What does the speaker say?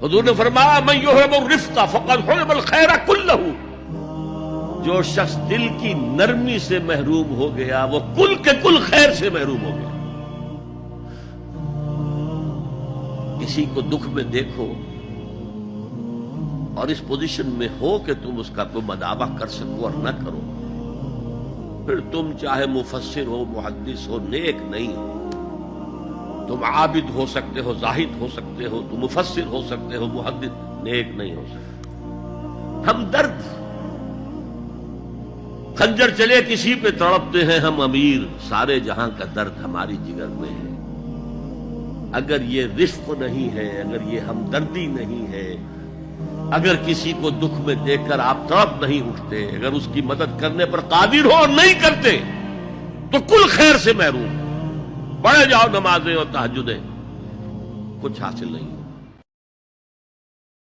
حضور نے فرمایا من یحرم الرفق فقد حرم الخیر کلہ، جو شخص دل کی نرمی سے محروم ہو گیا وہ کل کے کل خیر سے محروم ہو گیا۔ کسی کو دکھ میں دیکھو اور اس پوزیشن میں ہو کہ تم اس کا کوئی مداوع کر سکو اور نہ کرو، پھر تم چاہے مفسر ہو، محدث ہو، نیک نہیں ہو۔ تم عابد ہو سکتے ہو، زاہد ہو سکتے ہو، تم مفسر ہو سکتے ہو، محدث، نیک نہیں ہو سکتے۔ ہم درد خنجر چلے کسی پہ تڑپتے ہیں ہم امیر، سارے جہاں کا درد ہماری جگر میں ہے۔ اگر یہ رفق نہیں ہے، اگر یہ ہمدردی نہیں ہے، اگر کسی کو دکھ میں دیکھ کر آپ تڑپ نہیں اٹھتے، اگر اس کی مدد کرنے پر قادر ہو اور نہیں کرتے تو کل خیر سے محروم۔ پڑھے جاؤ نمازیں اور تہجدیں، کچھ حاصل نہیں۔